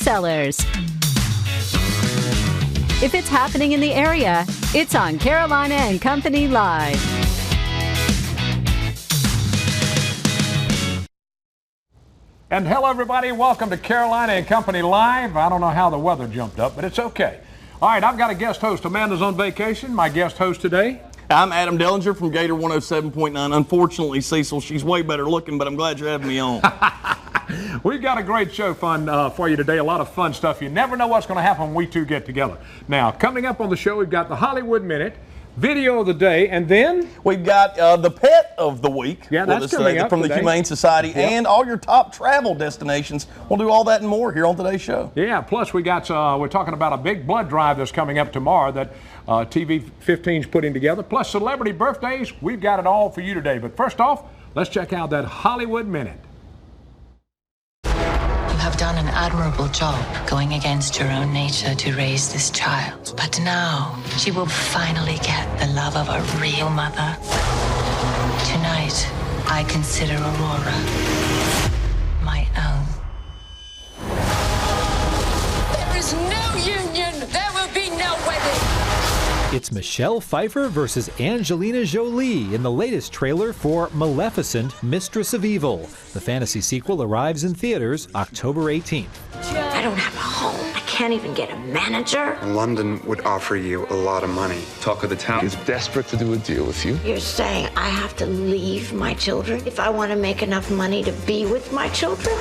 bestsellers. If it's happening in the area, it's on Carolina and Company Live. And hello, everybody. Welcome to Carolina and Company Live. I don't know how the weather jumped up, but it's okay. All right, I've got a guest host. Amanda's on vacation. My guest host today. I'm Adam Dellinger from Gator 107.9. Unfortunately, Cecil, she's way better looking, but I'm glad you're having me on. We've got a great show for you today. A lot of fun stuff. You never know what's going to happen when we two get together. Now, coming up on the show, we've got the Hollywood Minute, video of the day, and then we've got the pet of the week. Yeah, that's coming up from the Humane Society, and all your top travel destinations. We'll do all that and more here on today's show. Yeah, plus we're talking about a big blood drive that's coming up tomorrow that TV 15's putting together, plus celebrity birthdays. We've got it all for you today. But first off, let's check out that Hollywood Minute. You have done an admirable job going against your own nature to raise this child. But now she will finally get the love of a real mother. Tonight, I consider Aurora my own. There is no union. There will be no wedding. It's Michelle Pfeiffer versus Angelina Jolie in the latest trailer for Maleficent, Mistress of Evil. The fantasy sequel arrives in theaters October 18th. I don't have a home. I can't even get a manager. London would offer you a lot of money. Talk of the town is desperate to do a deal with you. You're saying I have to leave my children if I want to make enough money to be with my children?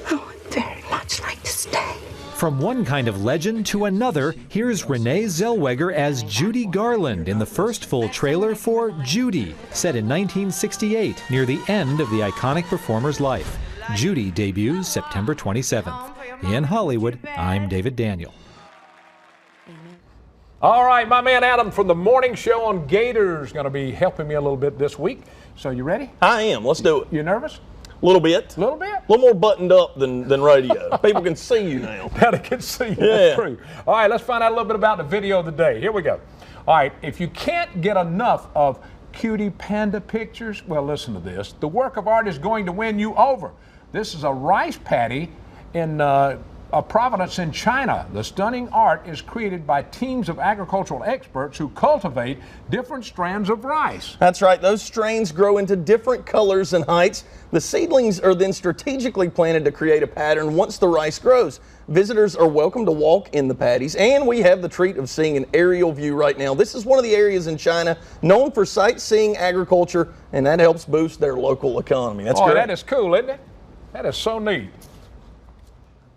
I would very much like to stay. From one kind of legend to another, here's Renee Zellweger as Judy Garland in the first full trailer for Judy, set in 1968, near the end of the iconic performer's life. Judy debuts September 27th. In Hollywood, I'm David Daniel. All right, my man Adam from the morning show on Gator is going to be helping me a little bit this week. So you ready? I am. Let's do it. You nervous? A little bit. A little bit? A little more buttoned up than radio. People can see you now. Now they can see you. Yeah. That's true. All right, let's find out a little bit about the video of the day. Here we go. All right, if you can't get enough of cutie panda pictures, well, listen to this. The work of art is going to win you over. This is a rice paddy in Providence in China. The stunning art is created by teams of agricultural experts who cultivate different strands of rice. That's right. Those strains grow into different colors and heights. The seedlings are then strategically planted to create a pattern once the rice grows. Visitors are welcome to walk in the paddies, and we have the treat of seeing an aerial view right now. This is one of the areas in China known for sightseeing agriculture, and that helps boost their local economy. That's great. That is cool, isn't it? That is so neat.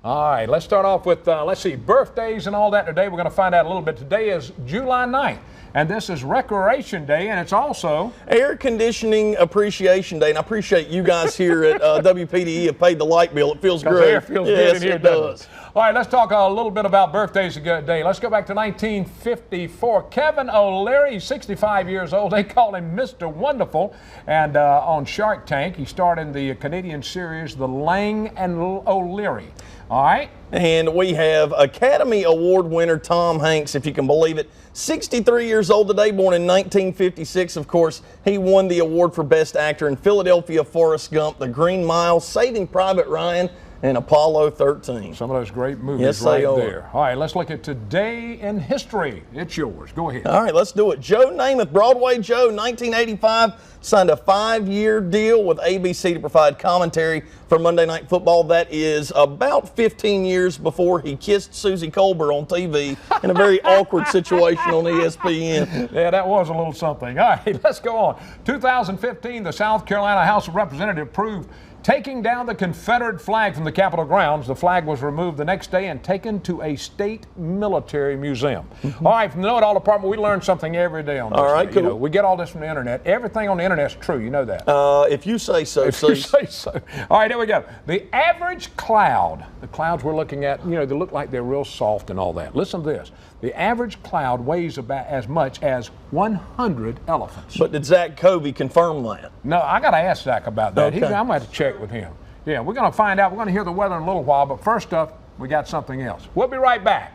All right, let's start off with, let's see, birthdays and all that today. We're going to find out a little bit. Today is July 9th, and this is Recreation Day, and it's also Air Conditioning Appreciation Day. And I appreciate you guys here at WPDE have paid the light bill. It feels great. Air feels good in here, it does. All right, let's talk a little bit about birthdays today. Let's go back to 1954. Kevin O'Leary, 65 years old. They call him Mr. Wonderful. And on Shark Tank, he starred in the Canadian series The Lang and O'Leary. All right. And we have Academy Award winner Tom Hanks, if you can believe it. 63 years old today, born in 1956, of course. He won the award for Best Actor in Philadelphia, Forrest Gump, The Green Mile, Saving Private Ryan, and Apollo 13. Some of those great movies yes, right they are. There. All right, let's look at today in history. It's yours. Go ahead. All right, let's do it. Joe Namath, Broadway Joe, 1985, signed a 5-year deal with ABC to provide commentary for Monday Night Football. That is about 15 years before he kissed Susie Colbert on TV in a very awkward situation on ESPN. Yeah, that was a little something. All right, let's go on. 2015, the South Carolina House of Representatives approved taking down the Confederate flag from the Capitol grounds. The flag was removed the next day and taken to a state military museum. All right, from the Know It All Department, we learn something every day on this. All right, cool. You know, we get all this from the internet. Everything on the internet is true. You know that. If you say so. If you say so. All right, here we go. The average cloud, the clouds we're looking at, you know, they look like they're real soft and all that. Listen to this. The average cloud weighs about as much as 100 elephants. But did Zach Covey confirm that? No, I got to ask Zach about that. Okay. I'm going to have to check with him. Yeah, we're going to find out. We're going to hear the weather in a little while, but first up, we got something else. We'll be right back.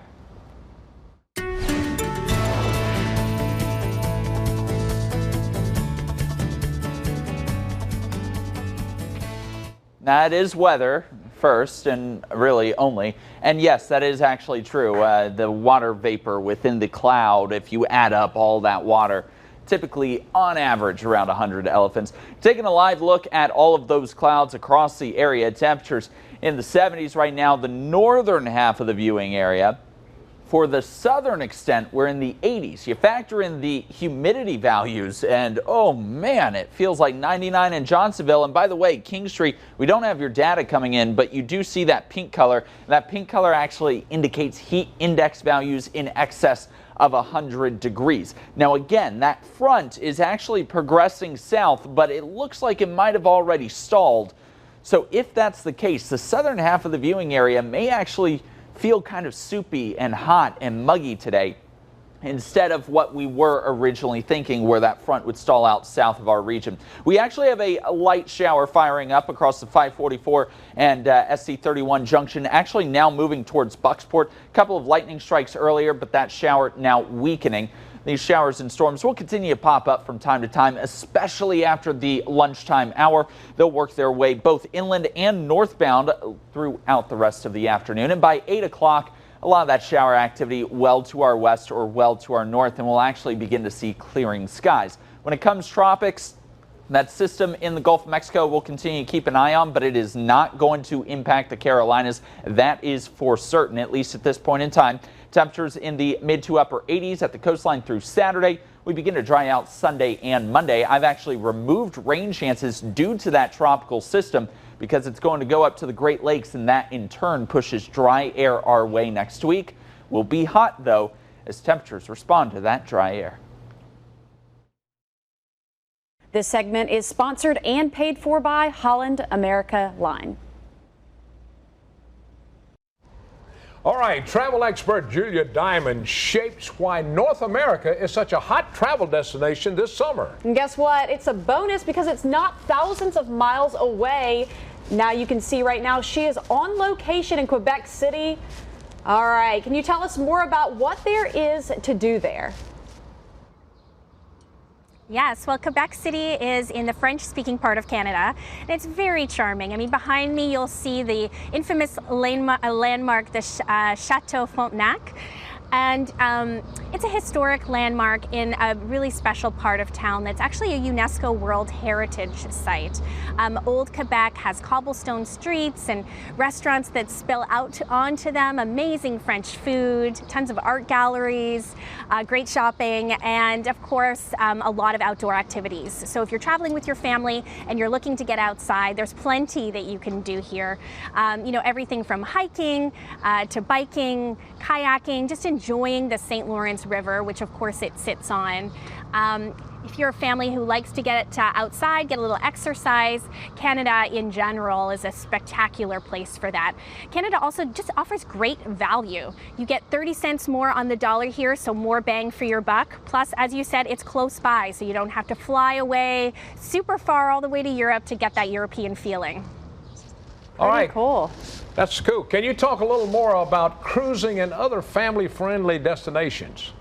That is weather first and really only. And yes, that is actually true. The water vapor within the cloud, if you add up all that water, typically on average around 100 elephants. Taking a live look at all of those clouds across the area, temperatures in the 70s right now, the northern half of the viewing area. For the southern extent, we're in the 80s. You factor in the humidity values and oh man, it feels like 99 in Johnsonville. And by the way, King Street, we don't have your data coming in, but you do see that pink color. That pink color actually indicates heat index values in excess of 100 degrees. Now again, that front is actually progressing south, but it looks like it might have already stalled. So if that's the case, the southern half of the viewing area may actually feel kind of soupy and hot and muggy today, instead of what we were originally thinking, where that front would stall out south of our region. We actually have a light shower firing up across the 544 and SC31 junction, actually now moving towards Bucksport. A couple of lightning strikes earlier, but that shower now weakening. These showers and storms will continue to pop up from time to time, especially after the lunchtime hour. They'll work their way both inland and northbound throughout the rest of the afternoon. And by 8 o'clock, a lot of that shower activity well to our west or well to our north, and we'll actually begin to see clearing skies. When it comes tropics, that system in the Gulf of Mexico will continue to keep an eye on, but it is not going to impact the Carolinas. That is for certain, at least at this point in time. Temperatures in the mid to upper 80s at the coastline through Saturday. We begin to dry out Sunday and Monday. I've actually removed rain chances due to that tropical system because it's going to go up to the Great Lakes, and that in turn pushes dry air our way next week. We'll be hot though as temperatures respond to that dry air. This segment is sponsored and paid for by Holland America Line. All right, travel expert Julia Diamond shapes why North America is such a hot travel destination this summer. And guess what? It's a bonus because it's not thousands of miles away. Now you can see right now she is on location in Quebec City. All right, can you tell us more about what there is to do there? Yes, well, Quebec City is in the French-speaking part of Canada, and it's very charming. I mean, behind me you'll see the infamous landmark, the Chateau Frontenac. And it's a historic landmark in a really special part of town that's actually a UNESCO World Heritage Site. Old Quebec has cobblestone streets and restaurants that spill out onto them, amazing French food, tons of art galleries, great shopping, and of course a lot of outdoor activities. So if you're traveling with your family and you're looking to get outside, there's plenty that you can do here. You know, everything from hiking to biking, kayaking, just enjoying the St. Lawrence River, which of course it sits on. If you're a family who likes to get outside, get a little exercise, Canada in general is a spectacular place for that. Canada also just offers great value. You get 30 cents more on the dollar here, so more bang for your buck. Plus, as you said, it's close by, so you don't have to fly away super far all the way to Europe to get that European feeling. All right. Cool. That's cool. Can you talk a little more about cruising and other family-friendly destinations?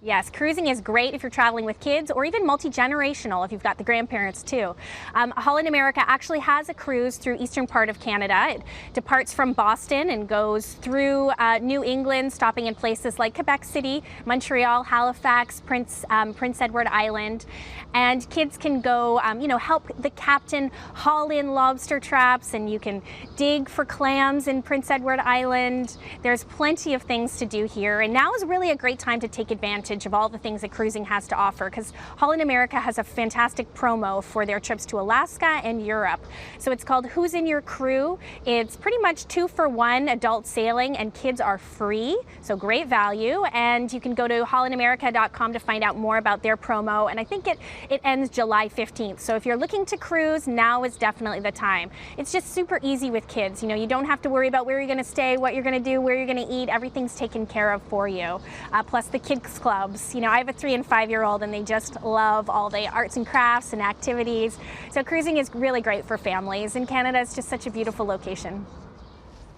Yes, cruising is great if you're traveling with kids, or even multi-generational if you've got the grandparents too. Holland America actually has a cruise through eastern part of Canada. It departs from Boston and goes through New England, stopping in places like Quebec City, Montreal, Halifax, Prince Edward Island. And kids can go, you know, help the captain haul in lobster traps, and you can dig for clams in Prince Edward Island. There's plenty of things to do here, and now is really a great time to take advantage of all the things that cruising has to offer, because Holland America has a fantastic promo for their trips to Alaska and Europe. So it's called Who's in Your Crew? It's pretty much 2-for-1 adult sailing, and kids are free, so great value. And you can go to hollandamerica.com to find out more about their promo, and I think it ends July 15th. So if you're looking to cruise, now is definitely the time. It's just super easy with kids. You know, you don't have to worry about where you're going to stay, what you're going to do, where you're going to eat. Everything's taken care of for you. Plus the kids clubs. You know, I have a 3- and 5-year-old, and they just love all the arts and crafts and activities. So cruising is really great for families, and Canada is just such a beautiful location.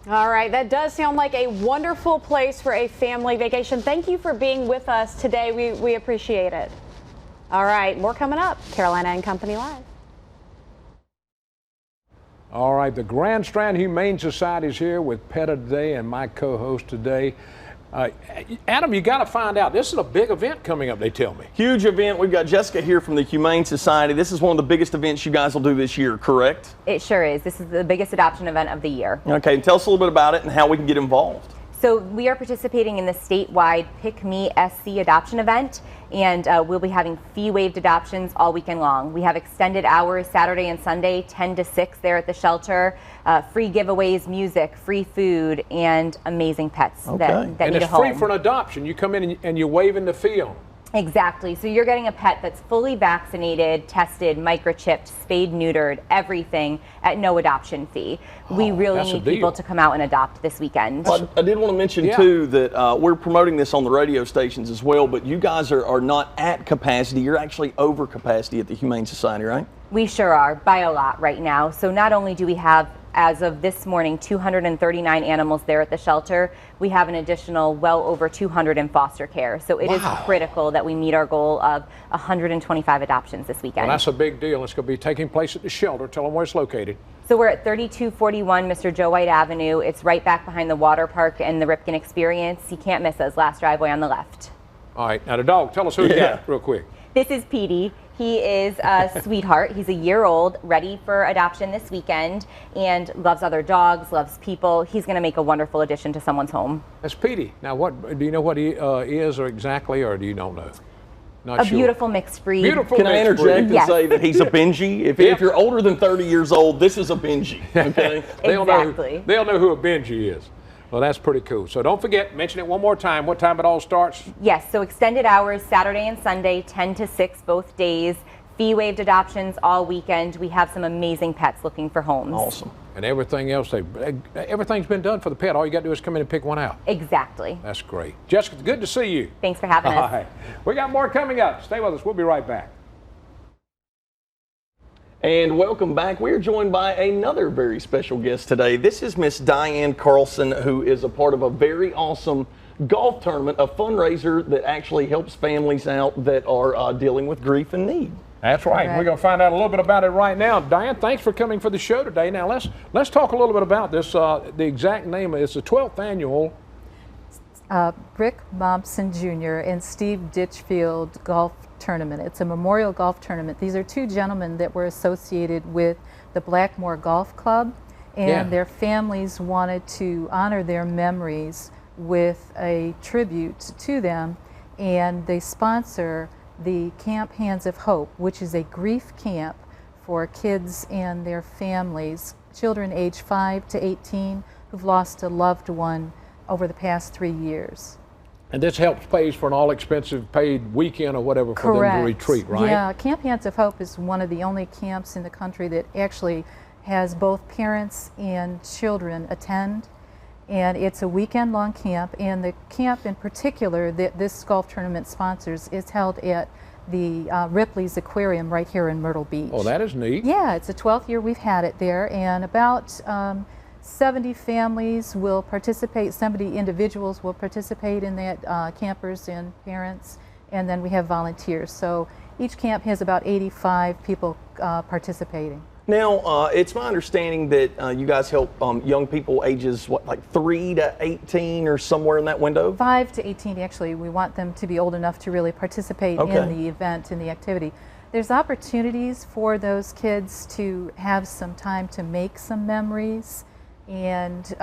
All right, that does sound like a wonderful place for a family vacation. Thank you for being with us today. We appreciate it. All right, more coming up. Carolina and Company Live. All right, the Grand Strand Humane Society is here with PETA today and my co-host today. Adam, you got to find out. This is a big event coming up, they tell me. Huge event. We've got Jessica here from the Humane Society. This is one of the biggest events you guys will do this year, correct? It sure is. This is the biggest adoption event of the year. Okay, tell us a little bit about it and how we can get involved. So we are participating in the statewide Pick Me SC adoption event, and we'll be having fee-waived adoptions all weekend long. We have extended hours Saturday and Sunday, 10 to 6 there at the shelter, free giveaways, music, free food, and amazing pets that need a home. And it's free for an adoption. You come in and you're waiving the fee on. Exactly. So you're getting a pet that's fully vaccinated, tested, microchipped, spayed, neutered, everything at no adoption fee. We really need people to come out and adopt this weekend. I did want to mention too that we're promoting this on the radio stations as well, but you guys are not at capacity. You're actually over capacity at the Humane Society, right? We sure are, by a lot right now. So not only do we have, as of this morning, 239 animals there at the shelter, we have an additional well over 200 in foster care. So it is critical that we meet our goal of 125 adoptions this weekend. Well, that's a big deal. It's going to be taking place at the shelter. Tell them where it's located. So we're at 3241 Mr. Joe White Avenue. It's right back behind the water park and the Ripken Experience. You can't miss us. Last driveway on the left. All right. Now the dog, tell us who you got real quick. This is Petey. He is a sweetheart. He's a year old, ready for adoption this weekend, and loves other dogs, loves people. He's going to make a wonderful addition to someone's home. That's Petey. Now, what do you know what he is or exactly, or do you don't know? Not sure. Beautiful mixed breed. Beautiful. Can I interject and say that he's a Benji? If you're older than 30 years old, this is a Benji. Okay. They'll know who a Benji is. Well, that's pretty cool. So don't forget, mention it one more time, what time it all starts? Yes, so extended hours, Saturday and Sunday, 10 to 6 both days. Fee-waived adoptions all weekend. We have some amazing pets looking for homes. Awesome. And everything else, everything's been done for the pet. All you got to do is come in and pick one out. Exactly. That's great. Jessica, it's good to see you. Thanks for having us. All right. We got more coming up. Stay with us. We'll be right back. And welcome back. We are joined by another very special guest today. This is Miss Diane Carlson, who is a part of a very awesome golf tournament, a fundraiser that actually helps families out that are dealing with grief and need. That's right. We're going to find out a little bit about it right now. Diane, thanks for coming for the show today. Now let's talk a little bit about this. The exact name is the 12th annual Rick Mobson Jr. and Steve Ditchfield Golf Tournament. It's a memorial golf tournament. These are two gentlemen that were associated with the Blackmore Golf Club, and their families wanted to honor their memories with a tribute to them, and they sponsor the Camp Hands of Hope, which is a grief camp for kids and their families, children age 5 to 18 who've lost a loved one over the past 3 years. And this helps pays for an all-expensive paid weekend or whatever for them to retreat, right? Yeah, Camp Hands of Hope is one of the only camps in the country that actually has both parents and children attend. And it's a weekend-long camp, and the camp in particular that this golf tournament sponsors is held at the Ripley's Aquarium right here in Myrtle Beach. Oh, that is neat. Yeah, it's the 12th year we've had it there, and about 70 families will participate, 70 individuals will participate in that, campers and parents, and then we have volunteers. So each camp has about 85 people participating. Now, it's my understanding that you guys help young people ages, what, like 3 to 18 or somewhere in that window? 5 to 18, actually. We want them to be old enough to really participate in the event, in the activity. There's opportunities for those kids to have some time to make some memories and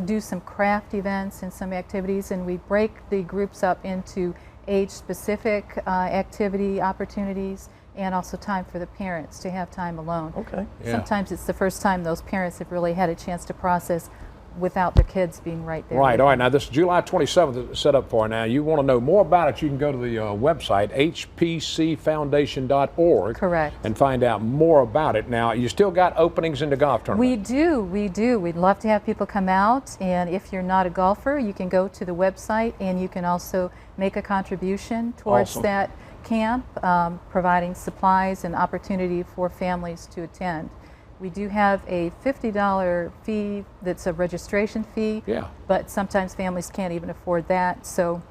do some craft events and some activities, and we break the groups up into age-specific activity opportunities and also time for the parents to have time alone. Okay. Sometimes it's the first time those parents have really had a chance to process without their kids being right there. Right, all right. Now this is July 27th it's set up for. Now you want to know more about it, you can go to the website, hpcfoundation.org. Correct. And find out more about it. Now you still got openings in the golf tournament? We do. We'd love to have people come out, and if you're not a golfer, you can go to the website and you can also make a contribution towards that camp, providing supplies and opportunity for families to attend. We do have a $50 fee that's a registration fee, but sometimes families can't even afford that. So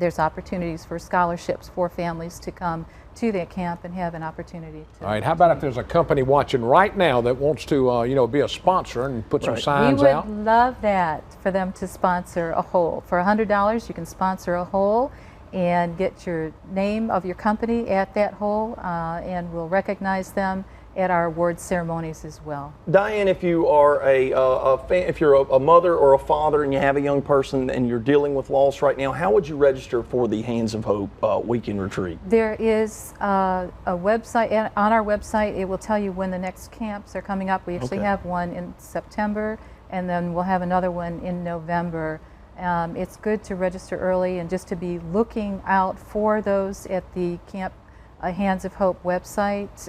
there's opportunities for scholarships for families to come to that camp and have an opportunity to. All right, how about if there's a company watching right now that wants to, you know, be a sponsor and put some signs out? We would love that, for them to sponsor a hole. For $100, you can sponsor a hole and get your name of your company at that hole, and we'll recognize them at our award ceremonies as well. Diane, if you are if you're a mother or a father and you have a young person and you're dealing with loss right now, how would you register for the Hands of Hope Weekend Retreat? There is a website, on our website it will tell you when the next camps are coming up. We actually have one in September, and then we'll have another one in November. It's good to register early and just to be looking out for those at the Camp Hands of Hope website.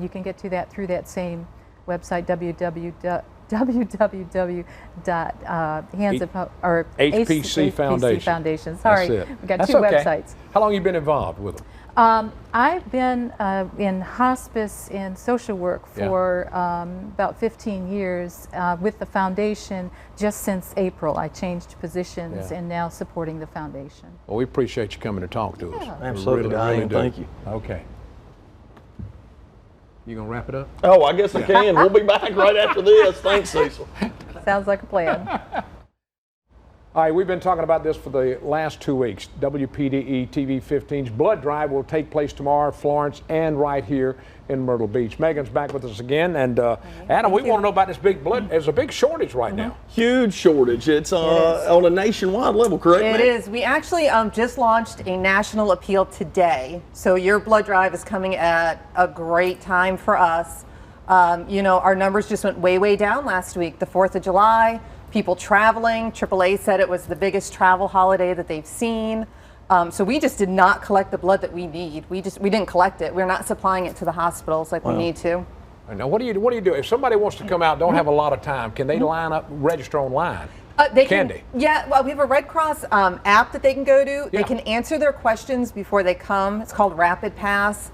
You can get to that through that same website, www.handsofhope or HPC Foundation. Sorry, we got two websites. How long have you been involved with them? I've been in hospice and social work for about 15 years with the foundation. Just since April, I changed positions and now supporting the foundation. Well, we appreciate you coming to talk to us. Absolutely, Diane. Thank you. Okay. You gonna wrap it up? Oh, I guess I can. We'll be back right after this. Thanks, Cecil. Sounds like a plan. All right, we've been talking about this for the last 2 weeks. WPDE TV 15's blood drive will take place tomorrow in Florence and right here in Myrtle Beach. Megan's back with us again, and Adam, we want to know about this big blood. There's a big shortage right now. Huge shortage. It's on a nationwide level, correct? It is. We actually just launched a national appeal today, so your blood drive is coming at a great time for us. You know, our numbers just went way down last week. The 4th of July. People traveling. AAA said it was the biggest travel holiday that they've seen. So we just did not collect the blood that we need. We didn't collect it. We're not supplying it to the hospitals like we need to. Now, what do you do if somebody wants to come out, don't have a lot of time? Can they line up, register online? They can. Yeah, well, we have a Red Cross app that they can go to. They can answer their questions before they come. It's called Rapid Pass.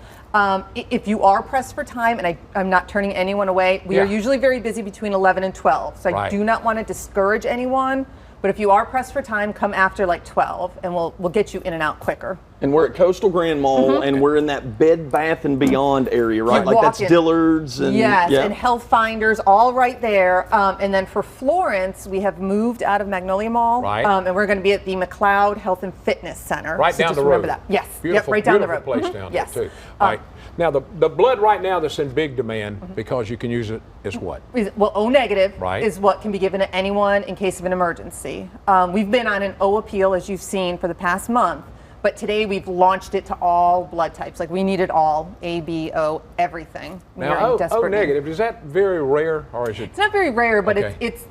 If you are pressed for time, and I'm not turning anyone away, we are usually very busy between 11 and 12, so I do not want to discourage anyone, but if you are pressed for time, come after like 12, and we'll get you in and out quicker. And we're at Coastal Grand Mall, and we're in that Bed Bath & Beyond area, right? Like that's Dillard's and and Health Finders, all right there. And then for Florence, we have moved out of Magnolia Mall, and we're going to be at the McLeod Health and Fitness Center. Right down the road. Remember that. Yes. Beautiful, right down the road. Place down there too. All right. Now the blood right now that's in big demand because you can use it is what? Well, O negative is what can be given to anyone in case of an emergency. We've been on an O appeal, as you've seen, for the past month. But today we've launched it to all blood types. Like we need it all, A, B, O, everything. Now, O negative, is that very rare or is it? It's not very rare, but it's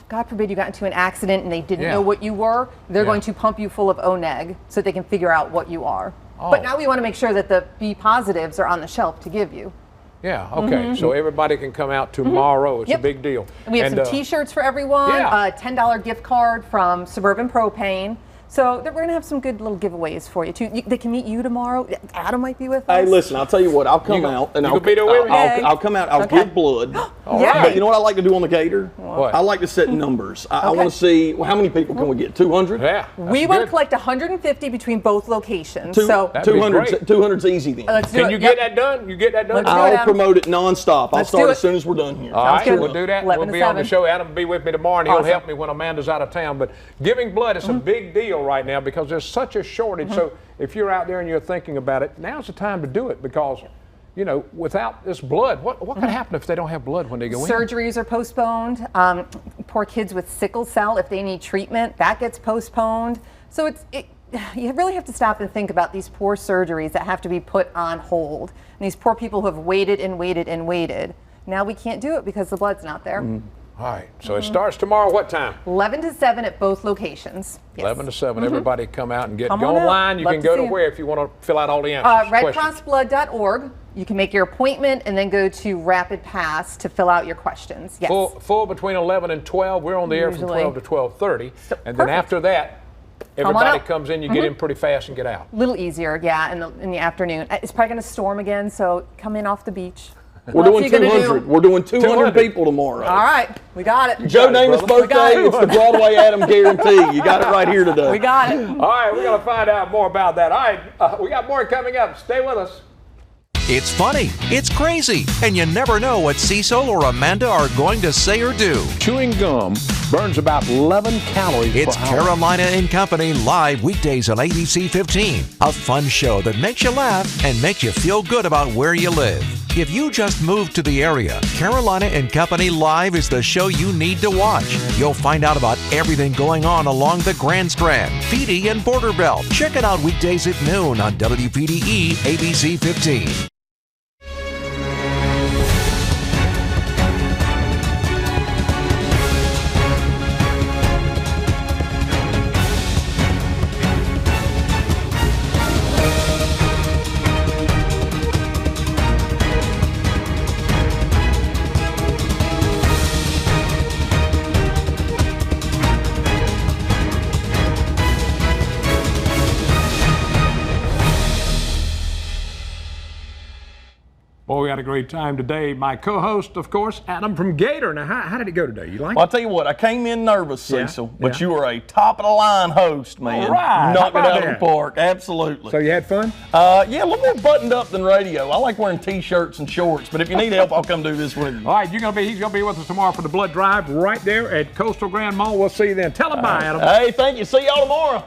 God forbid you got into an accident and they didn't know what you were. They're going to pump you full of O neg so they can figure out what you are. But now we want to make sure that the B positives are on the shelf to give you. Yeah, okay. So everybody can come out tomorrow. It's a big deal. And we have some T-shirts for everyone, a $10 gift card from Suburban Propane. So we're going to have some good little giveaways for you, too. They can meet you tomorrow. Adam might be with us. Hey, listen, I'll tell you what. I'll come out. And I'll come out. I'll give blood. But you know what I like to do on the gator? What? I like to set numbers. I want to see, how many people can we get? 200? Yeah. We want to collect 150 between both locations. 200's easy then. Can you get that done? You get that done? I'll promote it nonstop. I'll start as soon as we're done here. All right, we'll do that. We'll be on the show. Adam will be with me tomorrow, and he'll help me when Amanda's out of town. But giving blood is a big deal right now because there's such a shortage. So if you're out there and you're thinking about it, now's the time to do it because, you know, without this blood, what can happen if they don't have blood when they go in? Surgeries are postponed. Poor kids with sickle cell, if they need treatment, that gets postponed. So you really have to stop and think about these poor surgeries that have to be put on hold. And these poor people who have waited and waited and waited. Now we can't do it because the blood's not there. All right, so it starts tomorrow, what time? 11 to 7 at both locations. 11 to 7, everybody come out and go online. You can go to where if you want to fill out all the answers? RedCrossBlood.org. You can make your appointment and then go to Rapid Pass to fill out your questions. Yes. Full between 11 and 12. We're on the air from 12 to 12:30. And then after that, everybody comes in, you get in pretty fast and get out. A little easier, in the afternoon. It's probably going to storm again, so come in off the beach. We're doing 200. We're doing 200 people tomorrow. All right, we got it. Joe Namath's birthday. It's the Broadway Adam guarantee. You got it right here today. We got it. All right, we're going to find out more about that. All right, we got more coming up. Stay with us. It's funny, it's crazy, and you never know what Cecil or Amanda are going to say or do. Chewing gum burns about 11 calories It's per hour. Carolina and Company live weekdays on ABC 15. A fun show that makes you laugh and makes you feel good about where you live. If you just moved to the area, Carolina and Company Live is the show you need to watch. You'll find out about everything going on along the Grand Strand, Feedy, and Border Belt. Check it out weekdays at noon on WPDE ABC 15. Boy, we had a great time today. My co-host, of course, Adam from Gator. Now, how did it go today? You like Well, it? I'll tell you what, I came in nervous, Cecil, but yeah. you were a top-of-the-line host, man. All right. Knocked it How out about of the park, absolutely. So you had fun? Yeah, a little more buttoned up than radio. I like wearing T-shirts and shorts, but if you need help, I'll come do this with you. All right, he's going to be with us tomorrow for the blood drive right there at Coastal Grand Mall. We'll see you then. Tell him bye, Adam. Hey, thank you. See y'all tomorrow.